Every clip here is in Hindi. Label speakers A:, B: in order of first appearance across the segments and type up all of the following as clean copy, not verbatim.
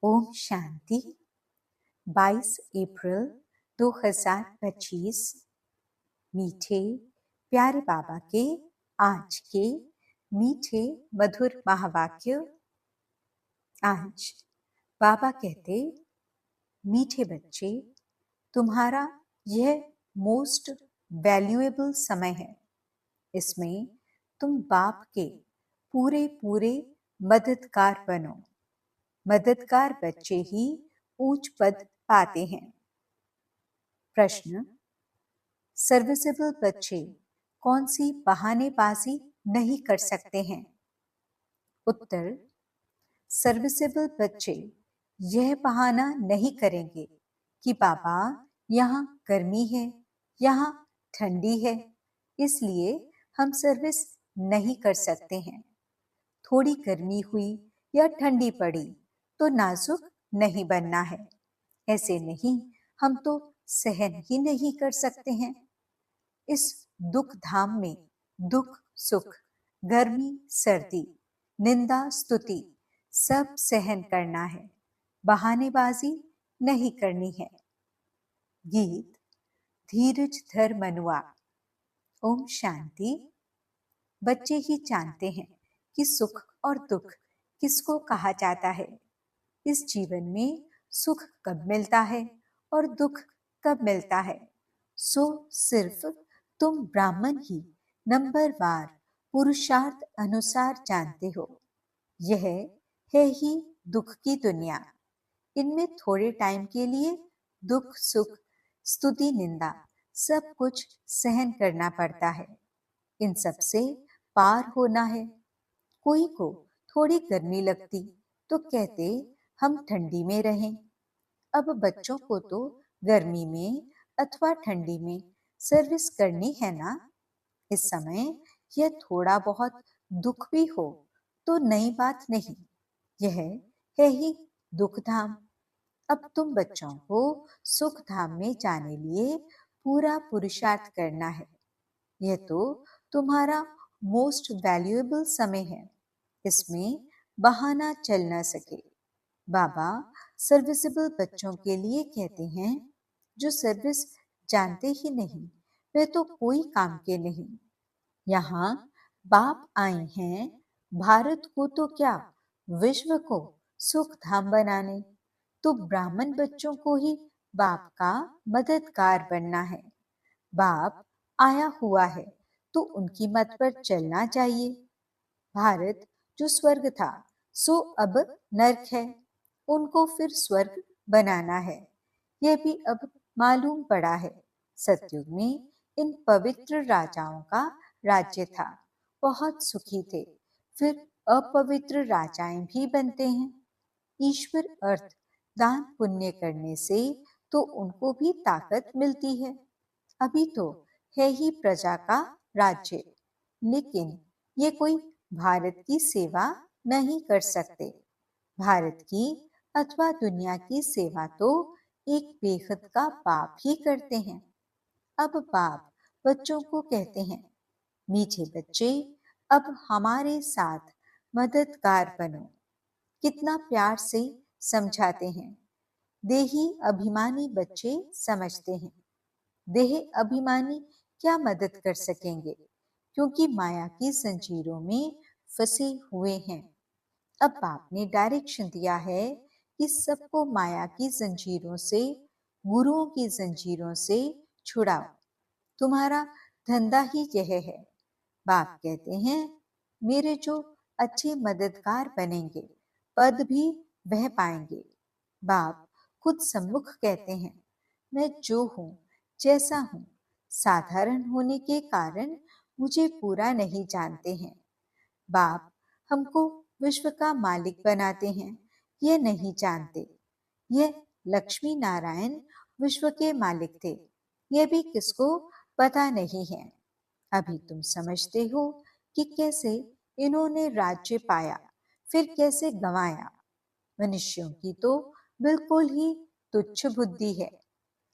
A: ओम शांति। 22 अप्रैल 2025 मीठे प्यारे बाबा के आज के मीठे मधुर महावाक्य। आज बाबा कहते, मीठे बच्चे, तुम्हारा यह मोस्ट वैल्यूएबल समय है। इसमें तुम बाप के पूरे पूरे मददगार बनो। मददगार बच्चे ही ऊंच पद पाते हैं। प्रश्न, सर्विसेबल बच्चे कौन सी बहानेबाजी नहीं कर सकते हैं? उत्तर, सर्विसेबल बच्चे यह बहाना नहीं करेंगे कि बाबा यहाँ गर्मी है, यहाँ ठंडी है, इसलिए हम सर्विस नहीं कर सकते हैं। थोड़ी गर्मी हुई या ठंडी पड़ी तो नाजुक नहीं बनना है। ऐसे नहीं, हम तो सहन ही नहीं कर सकते हैं। इस दुख धाम में दुख सुख, गर्मी सर्दी, निंदा स्तुति सब सहन करना है, बहानेबाजी नहीं करनी है। गीत धीरज धर मनुआ। ओम शांति। बच्चे ही जानते हैं कि सुख और दुख किसको कहा जाता है। इस जीवन में सुख कब मिलता है और दुख कब मिलता है, सो सिर्फ तुम ब्राह्मण ही नंबरवार पुरुषार्थ अनुसार जानते हो। यह है ही दुख की दुनिया। इनमें थोड़े टाइम के लिए दुख सुख स्तुति निंदा सब कुछ सहन करना पड़ता है। इन सब से पार होना है। कोई को थोड़ी गर्मी लगती तो कहते हम ठंडी में रहें। अब बच्चों को तो गर्मी में अथवा ठंडी में सर्विस करनी है ना। इस समय यह थोड़ा बहुत दुख भी हो तो नई बात नहीं, यह है ही दुख धाम। अब तुम बच्चों को सुख धाम में जाने लिए पूरा पुरुषार्थ करना है। यह तो तुम्हारा मोस्ट वैल्यूएबल समय है। इसमें बहाना चल न सके। बाबा सर्विसेबल बच्चों के लिए कहते हैं, जो सर्विस जानते ही नहीं वे तो कोई काम के नहीं। यहाँ बाप आए हैं भारत को तो क्या विश्व को सुख धाम बनाने। तो ब्राह्मण बच्चों को ही बाप का मददगार बनना है। बाप आया हुआ है तो उनकी मत पर चलना चाहिए। भारत जो स्वर्ग था सो अब नरक है, उनको फिर स्वर्ग बनाना है। यह भी अब मालूम पड़ा है। सतयुग में इन पवित्र राजाओं का राज्य था, बहुत सुखी थे। फिर अपवित्र राजाएं भी बनते हैं। ईश्वर अर्थ दान पुण्य करने से तो उनको भी ताकत मिलती है। अभी तो है ही प्रजा का राज्य, लेकिन ये कोई भारत की सेवा नहीं कर सकते। भारत की अथवा दुनिया की सेवा तो एक बेहद का बाप ही करते हैं। अब बाप बच्चों को कहते हैं, मीठे बच्चे अब हमारे साथ मददगार बनो। कितना प्यार से समझाते हैं। देही अभिमानी बच्चे समझते हैं, देह अभिमानी क्या मदद कर सकेंगे, क्योंकि माया की जंजीरों में फंसे हुए हैं। अब बाप ने डायरेक्शन दिया है कि सबको माया की जंजीरों से, गुरुओं की जंजीरों से छुड़ाओ। तुम्हारा धंधा ही यह है। बाप कहते हैं, मेरे जो अच्छे मददगार बनेंगे पद भी वह पाएंगे। बाप खुद सम्मुख कहते हैं, मैं जो हूँ जैसा हूँ, साधारण होने के कारण मुझे पूरा नहीं जानते हैं। बाप हमको विश्व का मालिक बनाते हैं, यह नहीं जानते। यह लक्ष्मी नारायण विश्व के मालिक थे, यह भी किसको पता नहीं है। अभी तुम समझते हो कि कैसे इन्होंने राज्य पाया, फिर कैसे गंवाया। मनुष्यों की तो बिल्कुल ही तुच्छ बुद्धि है।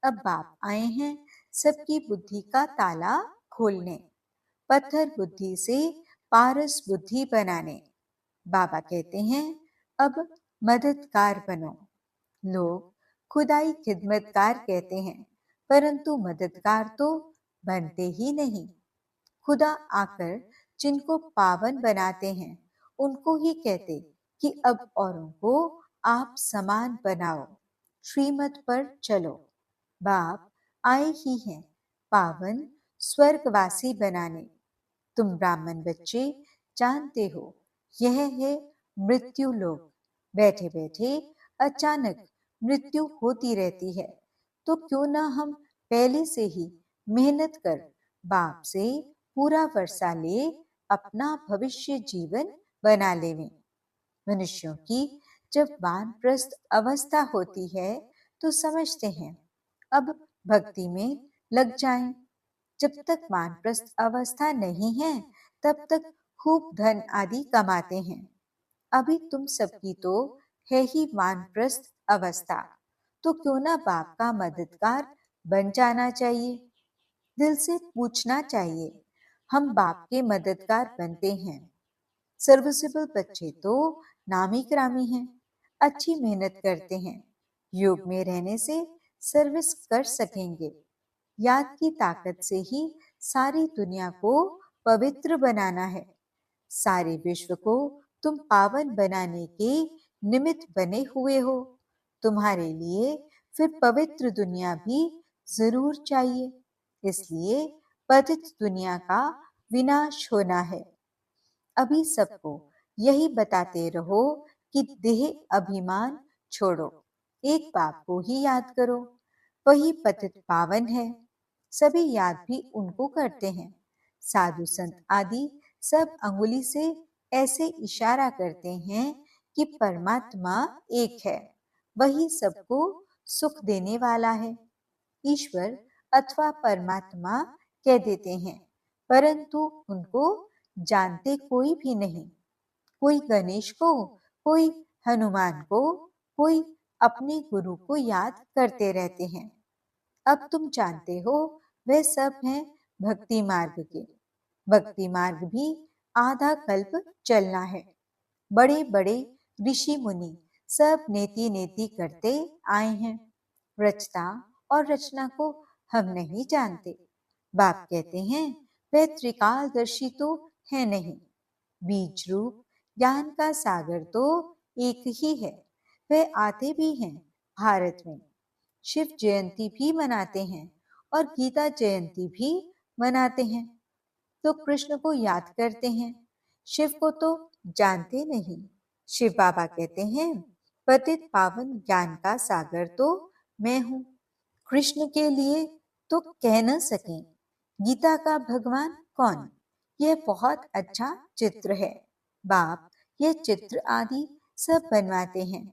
A: अब बाप आए हैं सबकी बुद्धि का ताला खोलने, पत्थर बुद्धि से पारस बुद्धि बनाने। बाबा कहते हैं, अब मददगार बनो। लोग खुदाई खिदमतकार कहते हैं, परंतु मददगार तो बनते ही नहीं। खुदा आकर जिनको पावन बनाते हैं, उनको ही कहते कि अब औरों को आप समान बनाओ, श्रीमत पर चलो। बाप आए ही हैं पावन स्वर्गवासी बनाने। तुम ब्राह्मण बच्चे जानते हो, यह है मृत्यु लोक। बैठे बैठे अचानक मृत्यु होती रहती है, तो क्यों ना हम पहले से ही मेहनत कर बाप से पूरा वर्षा ले अपना भविष्य जीवन बना लेवें। मनुष्यों की जब वानप्रस्थ अवस्था होती है तो समझते हैं अब भक्ति में लग जाएं। जब तक वानप्रस्थ अवस्था नहीं है तब तक खूब धन आदि कमाते हैं। अभी तुम सबकी तो है ही वानप्रस्थ अवस्था, तो क्यों ना बाप का मददगार बन जाना चाहिए। दिल से पूछना चाहिए, हम बाप के मददगार बनते हैं। सर्विसेबल बच्चे तो नामी ग्रामी हैं, अच्छी मेहनत करते हैं। योग में रहने से सर्विस कर सकेंगे। याद की ताकत से ही सारी दुनिया को पवित्र बनाना है। सारे विश्व को तुम पावन बनाने के निमित्त बने हुए हो। तुम्हारे लिए फिर पवित्र दुनिया भी जरूर चाहिए। इसलिए पतित दुनिया का विनाश होना है। अभी सबको यही बताते रहो कि देह अभिमान छोड़ो, एक बाप को ही याद करो, वही पतित पावन है। सभी याद भी उनको करते हैं। साधु संत आदि सब अंगुली से ऐसे इशारा करते हैं कि परमात्मा एक है, वही सबको सुख देने वाला है। ईश्वर अथवा परमात्मा कह देते हैं, परंतु उनको जानते कोई भी नहीं। कोई गणेश को, कोई हनुमान को, कोई अपने गुरु को याद करते रहते हैं। अब तुम जानते हो वे सब हैं भक्ति मार्ग के। भक्ति मार्ग भी आधा कल्प चलना है। बड़े बड़े ऋषि मुनि सब नेति नेति करते आए हैं। रचता और रचना को हम नहीं जानते। बाप कहते हैं वे त्रिकालदर्शी तो है नहीं। बीज रूप ज्ञान का सागर तो एक ही है। वे आते भी हैं भारत में। शिव जयंती भी मनाते हैं और गीता जयंती भी मनाते हैं, तो कृष्ण को याद करते हैं। शिव को तो जानते नहीं। शिव बाबा कहते हैं पतित पावन ज्ञान का सागर तो मैं हूं। कृष्ण के लिए तो कह न सकें गीता का भगवान कौन। यह बहुत अच्छा चित्र है। बाप यह चित्र आदि सब बनवाते हैं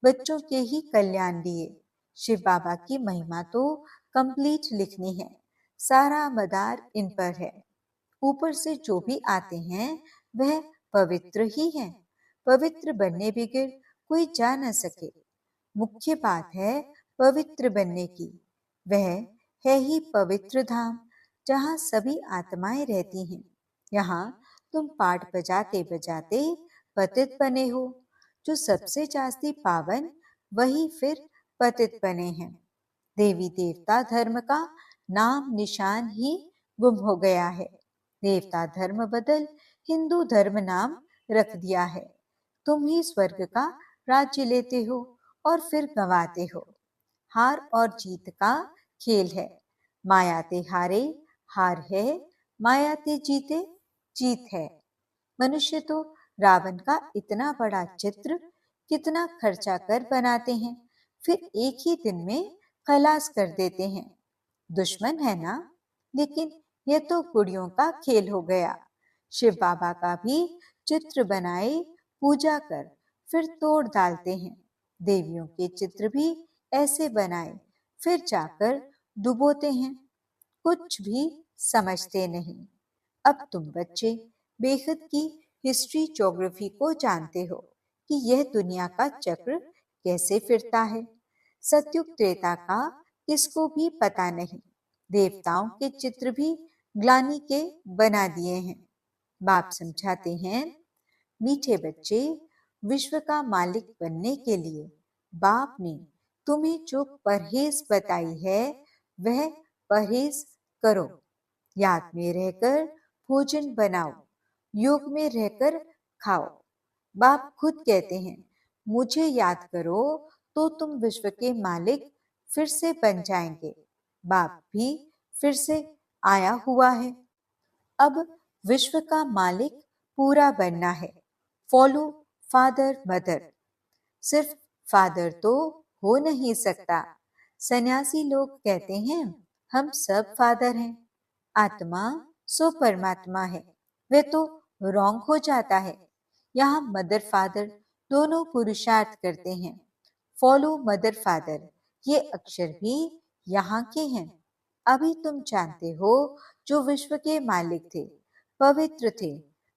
A: बच्चों के ही कल्याण लिए। शिव बाबा की महिमा तो कंप्लीट लिखनी है। सारा मदार इन पर है। ऊपर से जो भी आते हैं वह पवित्र ही है। पवित्र बनने बगैर कोई जा न सके। मुख्य बात है पवित्र बनने की। वह है ही पवित्र धाम, जहाँ सभी आत्माएं रहती हैं। यहाँ तुम पाठ बजाते बजाते पतित बने हो। जो सबसे जास्ती पावन वही फिर पतित बने हैं। देवी देवता धर्म का नाम निशान ही गुम हो गया है। देवता धर्म बदल हिंदू धर्म नाम रख दिया है। तुम ही स्वर्ग का राज्य लेते हो और फिर गंवाते हो। हार और जीत का खेल है। मायाते हारे हार है, मायाते जीते जीत है। मनुष्य तो रावण का इतना बड़ा चित्र कितना खर्चा कर बनाते हैं, फिर एक ही दिन में खलास कर देते हैं। दुश्मन है ना, लेकिन यह तो गुड़ियों का खेल हो गया। शिव बाबा का भी चित्र बनाए पूजा कर फिर तोड़ डालते हैं। देवियों के चित्र भी ऐसे बनाए फिर जाकर डुबोते हैं। कुछ भी समझते नहीं। अब तुम बच्चे बेखुद की हिस्ट्री ज्योग्राफी को जानते हो कि यह दुनिया का चक्र कैसे फिरता है। सतयुग त्रेता का किसको भी पता नहीं। देवताओं के चित्र भी ग्लानि के बना दिए हैं। बाप समझाते हैं मीठे बच्चे, विश्व का मालिक बनने के लिए बाप ने तुम्हें जो परहेज बताई है वह परहेज करो। याद में रहकर भोजन बनाओ, योग में रहकर खाओ। बाप खुद कहते हैं, मुझे याद करो तो तुम विश्व के मालिक फिर से बन जाएंगे। बाप भी फिर से आया हुआ है। अब विश्व का मालिक पूरा बनना है। Follow father mother. सिर्फ फादर तो हो नहीं सकता। सन्यासी लोग कहते हैं हम सब फादर हैं। आत्मा सो परमात्मा है, वे तो रॉन्ग हो जाता है। यहाँ मदर फादर दोनों पुरुषार्थ करते हैं। फॉलो मदर फादर, ये अक्षर भी यहाँ के हैं। अभी तुम जानते हो जो विश्व के मालिक थे, पवित्र थे,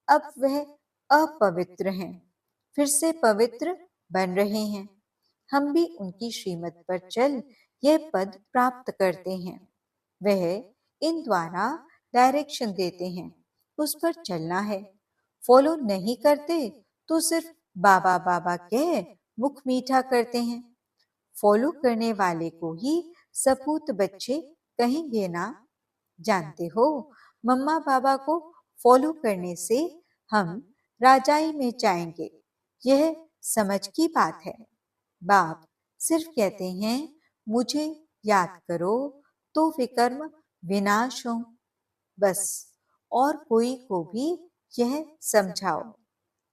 A: अब वह अपवित्र हैं, फिर से पवित्र बन रहे हैं। हम भी उनकी श्रीमत पर चल यह पद प्राप्त करते हैं। वह इन द्वारा डायरेक्शन देते हैं, उस पर चलना है। फॉलो नहीं करते तो सिर्फ बाबा बाबा कह मुख मीठा करते हैं। फॉलो करने वाले को ही सपूत बच्चे कहेंगे ना। जानते हो, मम्मा पापा को फॉलो करने से हम राजाई में जाएंगे, यह समझ की बात है। बाप सिर्फ कहते हैं मुझे याद करो तो विकर्म विनाश हो, बस। और कोई को भी यह समझाओ।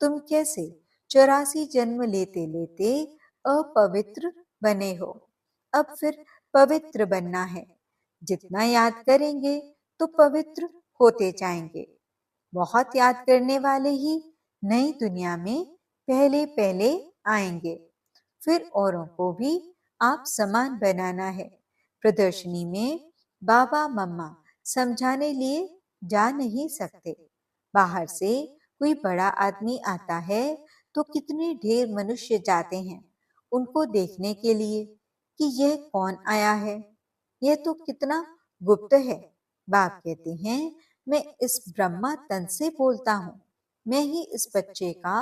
A: तुम कैसे 84 जन्म लेते लेते अपवित्र बने हो, अब फिर पवित्र बनना है। जितना याद करेंगे तो पवित्र होते जाएंगे। बहुत याद करने वाले ही नई दुनिया में पहले पहले आएंगे। फिर औरों को भी आप समान बनाना है। प्रदर्शनी में बाबा मम्मा समझाने लिए जा नहीं सकते। बाहर से कोई बड़ा आदमी आता है तो कितने ढेर मनुष्य जाते हैं उनको देखने के लिए कि यह कौन आया है। यह तो कितना गुप्त है। बाप कहते हैं मैं इस ब्रह्मा तन से बोलता हूँ, मैं ही इस बच्चे का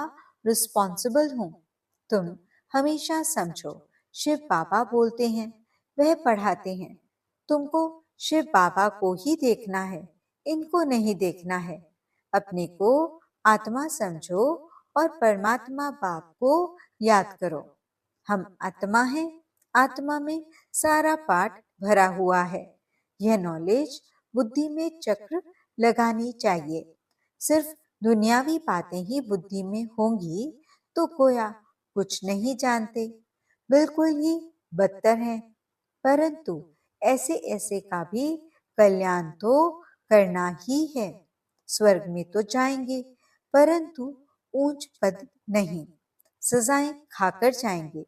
A: रिस्पॉन्सिबल हूँ। तुम हमेशा समझो शिव बाबा बोलते हैं, वह पढ़ाते हैं। तुमको शिव बाबा को ही देखना है, इनको नहीं देखना है। अपने को आत्मा समझो और परमात्मा बाप को याद करो। हम आत्मा हैं, आत्मा में सारा पाठ भरा हुआ है। यह नॉलेज बुद्धि में चक्र लगानी चाहिए। सिर्फ दुनियावी बातें ही बुद्धि में होंगी तो गोया कुछ नहीं जानते, बिल्कुल ही बदतर हैं। परंतु ऐसे ऐसे का भी कल्याण तो करना ही है। स्वर्ग में तो जाएंगे परंतु ऊंच पद नहीं, सजाएं खाकर जाएंगे।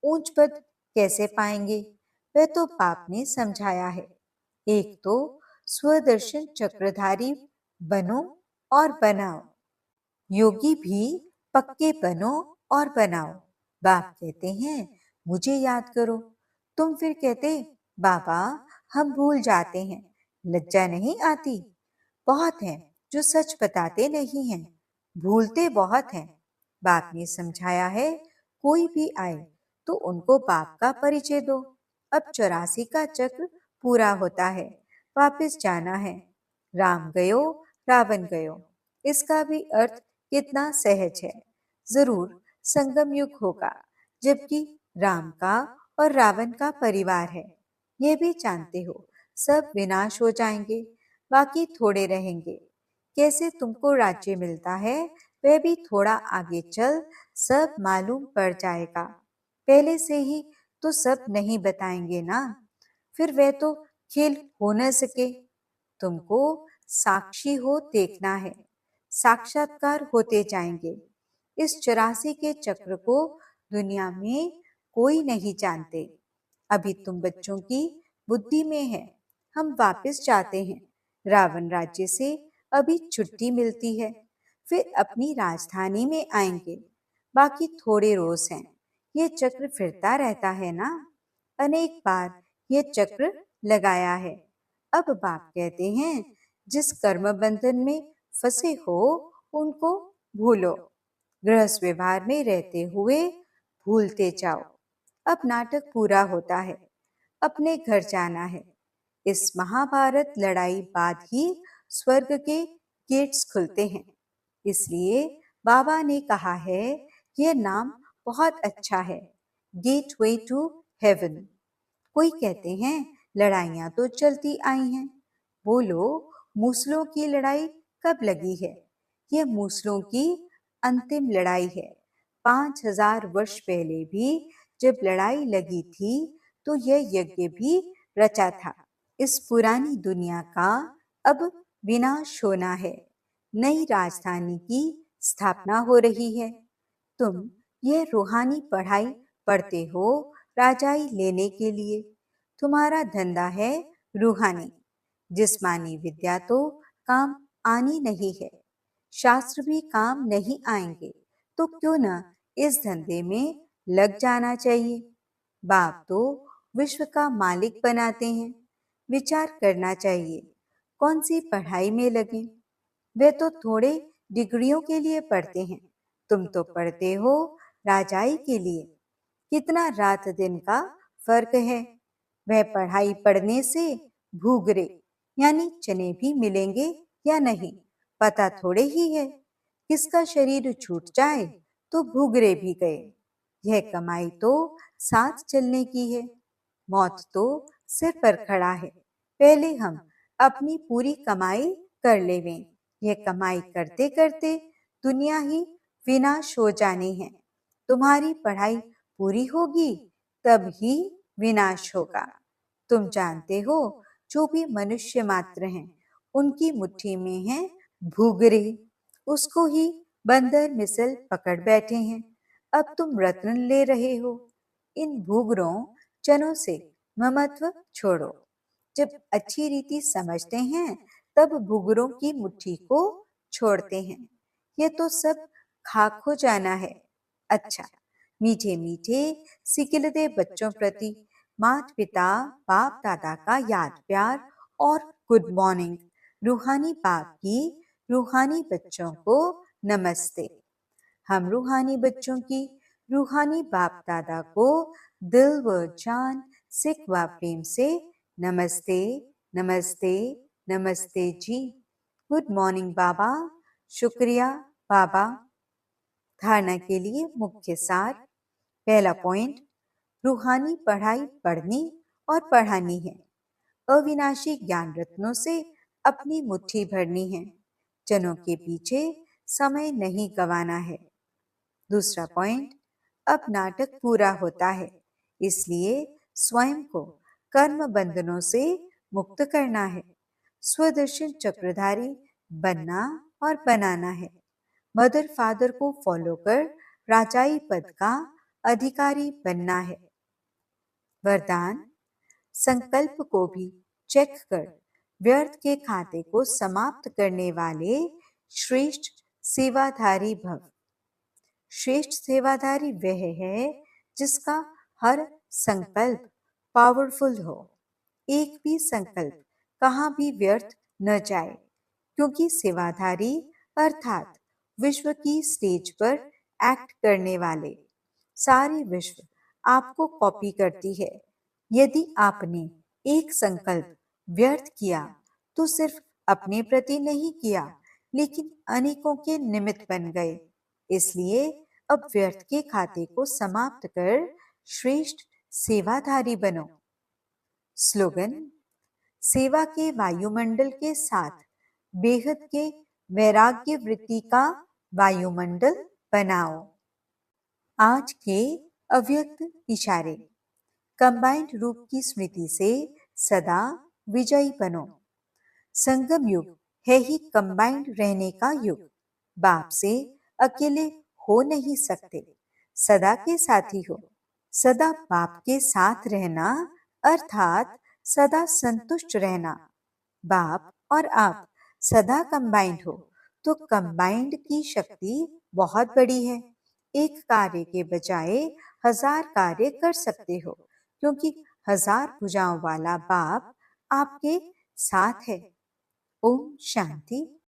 A: ऊंच पद कैसे पाएंगे, वह तो बाप ने समझाया है। एक तो स्वदर्शन चक्रधारी बनो और बनाओ। योगी भी पक्के बनो और बनाओ। बाप कहते हैं मुझे याद करो, तुम फिर कहते बाबा हम भूल जाते हैं। लज्जा नहीं आती? बहुत हैं जो सच बताते नहीं हैं, भूलते बहुत हैं। बाप ने समझाया है कोई भी आए तो उनको बाप का परिचय दो। अब 84 का चक्र पूरा होता है, वापस जाना है। राम गयो रावण गयो, इसका भी अर्थ कितना सहज है। जरूर संगम युग होगा जबकि राम का और रावण का परिवार है। ये भी जानते हो सब विनाश हो जाएंगे, बाकी थोड़े रहेंगे। कैसे तुमको राज्य मिलता है वह भी थोड़ा आगे चल सब मालूम पड़ जाएगा। पहले से ही तो सब नहीं बताएंगे ना, फिर वह तो खेल हो न सके। तुमको साक्षी हो देखना है, साक्षात्कार होते जाएंगे। इस 84 के चक्र को दुनिया में कोई नहीं जानते। अभी तुम बच्चों की बुद्धि में है। हम वापस जाते हैं। रावण राज्य से अभी छुट्टी मिलती है, फिर अपनी राजधानी में आएंगे। बाकी थोड़े रोज हैं। ये चक्र फिरता रहता है ना, अनेक बार ये चक्र लगाया है। अब बाप कहते हैं जिस कर्म बंधन में फंसे हो उनको भूलो। गृहस्थ व्यवहार में रहते हुए भूलते जाओ। अब नाटक पूरा होता है, अपने घर जाना है। इस महाभारत लड़ाई बाद ही स्वर्ग के गेट्स खुलते हैं। इसलिए बाबा ने कहा है, यह नाम बहुत अच्छा है, गेटवे टू हेवन। कोई कहते हैं लड़ाइयां तो चलती आई हैं। बोलो, मूसलों की लड़ाई कब लगी है? यह मूसलों की अंतिम लड़ाई है। 5000 वर्ष पहले भी जब लड़ाई लगी थी तो यह यज्ञ भी रचा था। इस पुरानी दुनिया का अब विनाश होना है। नई राजधानी की स्थापना हो रही है। तुम यह रूहानी पढ़ाई पढ़ते हो राजाई लेने के लिए। तुम्हारा धंधा है रूहानी। जिस्मानी विद्या तो काम आनी नहीं है। शास्त्र भी काम नहीं आएंगे, तो क्यों न इस धंधे में लग जाना चाहिए। बाप तो विश्व का मालिक बनाते हैं। विचार करना चाहिए कौन सी पढ़ाई में लगे। वे तो थोड़े डिग्रियों के लिए पढ़ते हैं, तुम तो पढ़ते हो राजाई के लिए। कितना रात दिन का फर्क है। वह पढ़ाई पढ़ने से भूगरे यानी चने भी मिलेंगे या नहीं, पता थोड़े ही है। किसका शरीर छूट जाए तो भूगरे भी गए। यह कमाई तो साथ चलने की है। मौत तो सिर पर खड़ा है। पहले हम अपनी पूरी कमाई कर लेवें। यह कमाई करते करते दुनिया ही विनाश हो जानी है। तुम्हारी पढ़ाई पूरी होगी तब ही विनाश होगा। तुम जानते हो, जो भी मनुष्य मात्र हैं, उनकी मुट्ठी में है भूगरे। उसको ही बंदर मिसल पकड़ बैठे हैं। अब तुम रत्न ले रहे हो। इन भूगरों चनों से ममत्व छोड़ो। जब अच्छी रीति समझते हैं तब भूगरों की मुट्ठी को छोड़ते हैं। ये तो सब खाक हो जाना है। अच्छा, मीठे मीठे सिकिलते बच्चों प्रति माता पिता बाप दादा का याद प्यार और गुड मॉर्निंग। रूहानी बाप की रूहानी बच्चों को नमस्ते। हम रूहानी बच्चों की रूहानी बाप दादा को दिल व जान सिख व प्रेम से नमस्ते नमस्ते नमस्ते जी। गुड मॉर्निंग बाबा। शुक्रिया बाबा। धारणा के लिए मुख्य सार। पहला पॉइंट, रूहानी पढ़ाई पढ़नी और पढ़ानी है। अविनाशी ज्ञान रत्नों से अपनी मुट्ठी भरनी है। जनों के पीछे समय नहीं गंवाना है। दूसरा पॉइंट, अब नाटक पूरा होता है, इसलिए स्वयं को कर्म बंधनों से मुक्त करना है। स्वदर्शन चक्रधारी बनना और बनाना है। मदर फादर को फॉलो कर राजाई पद का अधिकारी बनना है। वरदान, संकल्प को भी चेक कर व्यर्थ के खाते को समाप्त करने वाले श्रेष्ठ सेवाधारी भव। श्रेष्ठ सेवाधारी वह है जिसका हर संकल्प पावरफुल हो। एक भी संकल्प कहाँ भी व्यर्थ न जाए, क्योंकि सेवाधारी अर्थात विश्व की स्टेज पर एक्ट करने वाले सारी विश्व आपको कॉपी करती है। यदि आपने एक संकल्प व्यर्थ किया तो सिर्फ अपने प्रति नहीं किया, लेकिन अनेकों के निमित्त बन गए। इसलिए अब व्यर्थ के खाते को समाप्त कर श्रेष्ठ सेवाधारी बनो। स्लोगन, सेवा के वायुमंडल के साथ बेहद के वैराग्य वृत्ति का वायुमंडल बनाओ। आज के अव्यक्त इशारे। कंबाइंड रूप की स्मृति से सदा विजयी बनो। संगम युग है ही कंबाइंड रहने का युग। बाप से अकेले हो नहीं सकते, सदा के साथी हो। सदा बाप के साथ रहना अर्थात सदा संतुष्ट रहना। बाप और आप सदा कंबाइंड हो तो कंबाइंड की शक्ति बहुत बड़ी है। एक कार्य के बजाय 1000 कार्य कर सकते हो, क्योंकि 1000 भुजाओं वाला बाप आपके साथ है। ओम शांति।